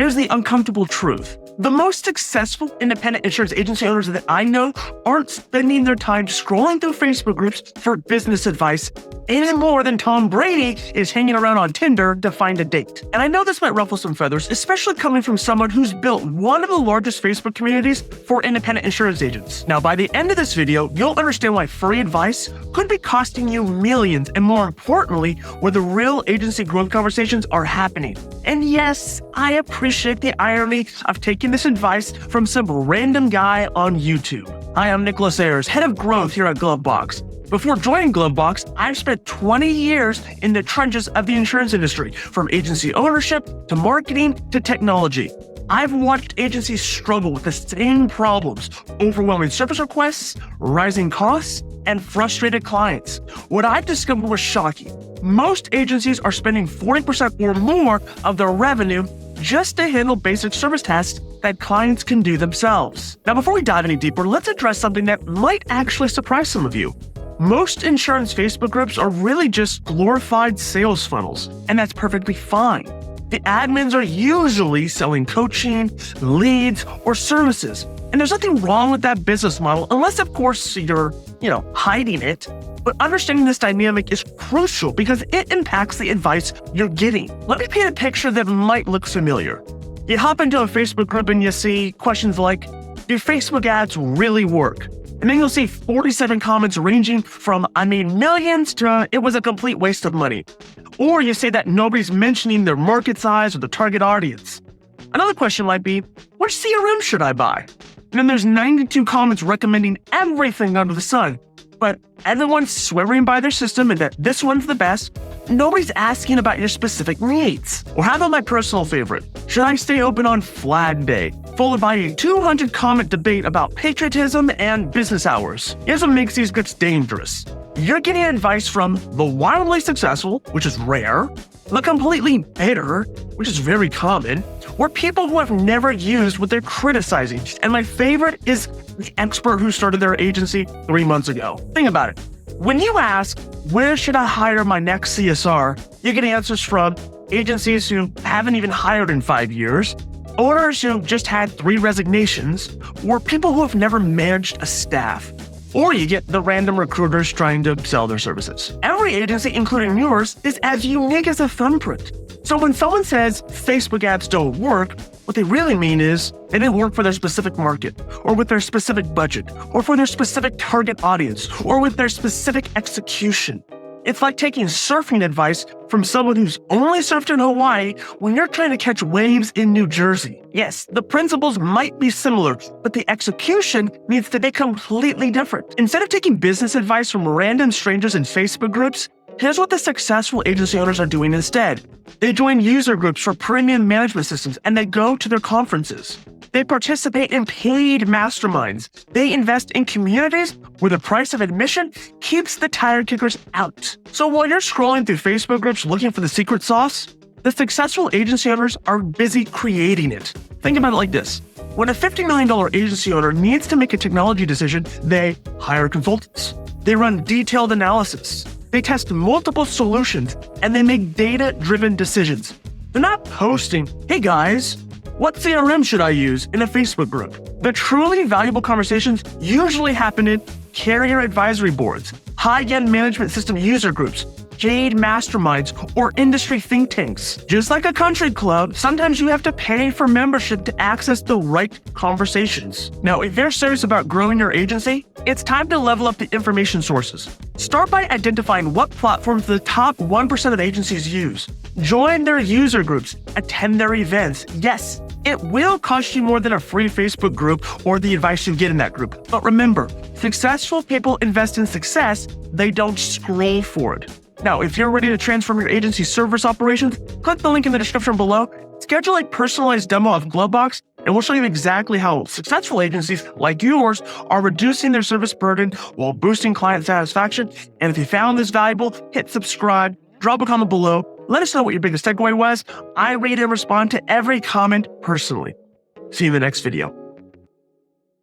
Here's the uncomfortable truth. The most successful independent insurance agency owners that I know aren't spending their time scrolling through Facebook groups for business advice any more than Tom Brady is hanging around on Tinder to find a date. And I know this might ruffle some feathers, especially coming from someone who's built one of the largest Facebook communities for independent insurance agents. Now, by the end of this video, you'll understand why free advice could be costing you millions, and more importantly, where the real agency growth conversations are happening. And yes, I appreciate the irony of taking this advice from some random guy on YouTube. Hi, I'm Nicholas Ayers, head of growth here at GloveBox. Before joining GloveBox, I've spent 20 years in the trenches of the insurance industry, from agency ownership to marketing to technology. I've watched agencies struggle with the same problems: overwhelming service requests, rising costs, and frustrated clients. What I've discovered was shocking. Most agencies are spending 40% or more of their revenue just to handle basic service tasks that clients can do themselves. Now, before we dive any deeper, let's address something that might actually surprise some of you. Most insurance Facebook groups are really just glorified sales funnels, and that's perfectly fine. The admins are usually selling coaching, leads, or services, and there's nothing wrong with that business model unless, of course, you're, hiding it. But understanding this dynamic is crucial because it impacts the advice you're getting. Let me paint a picture that might look familiar. You hop into a Facebook group and you see questions like, do Facebook ads really work? And then you'll see 47 comments ranging from, I made millions to it was a complete waste of money. Or you say that nobody's mentioning their market size or the target audience. Another question might be, which CRM should I buy? And then there's 92 comments recommending everything under the sun. But everyone's swearing by their system and that this one's the best. Nobody's asking about your specific needs. Or how about my personal favorite? Should I stay open on Flag Day? Followed by a 200 comment debate about patriotism and business hours. Here's what makes these groups dangerous. You're getting advice from the wildly successful, which is rare, the completely bitter, which is very common, or people who have never used what they're criticizing. And my favorite is the expert who started their agency 3 months ago. Think about it. When you ask, where should I hire my next CSR? You get answers from agencies who haven't even hired in 5 years, owners who just had 3 resignations, or people who have never managed a staff. Or you get the random recruiters trying to sell their services. Every agency, including yours, is as unique as a thumbprint. So when someone says Facebook ads don't work, what they really mean is they didn't work for their specific market, or with their specific budget, or for their specific target audience, or with their specific execution. It's like taking surfing advice from someone who's only surfed in Hawaii when you're trying to catch waves in New Jersey. Yes, the principles might be similar, but the execution needs to be completely different. Instead of taking business advice from random strangers in Facebook groups, here's what the successful agency owners are doing instead. They join user groups for premium management systems, and they go to their conferences. They participate in paid masterminds. They invest in communities where the price of admission keeps the tire kickers out. So while you're scrolling through Facebook groups looking for the secret sauce, the successful agency owners are busy creating it. Think about it like this. When a $50 million agency owner needs to make a technology decision, they hire consultants. They run detailed analysis. They test multiple solutions, and they make data-driven decisions. They're not posting, hey guys, what CRM should I use in a Facebook group? The truly valuable conversations usually happen in carrier advisory boards, high-end management system user groups, paid masterminds, or industry think tanks. Just like a country club, sometimes you have to pay for membership to access the right conversations. Now, if you're serious about growing your agency, it's time to level up the information sources. Start by identifying what platforms the top 1% of agencies use. Join their user groups, attend their events. Yes, it will cost you more than a free Facebook group or the advice you get in that group. But remember, successful people invest in success, they don't scroll for it. Now, if you're ready to transform your agency's service operations, click the link in the description below, schedule a personalized demo of GloveBox, and we'll show you exactly how successful agencies like yours are reducing their service burden while boosting client satisfaction. And if you found this valuable, hit subscribe, drop a comment below, let us know what your biggest takeaway was. I read and respond to every comment personally. See you in the next video.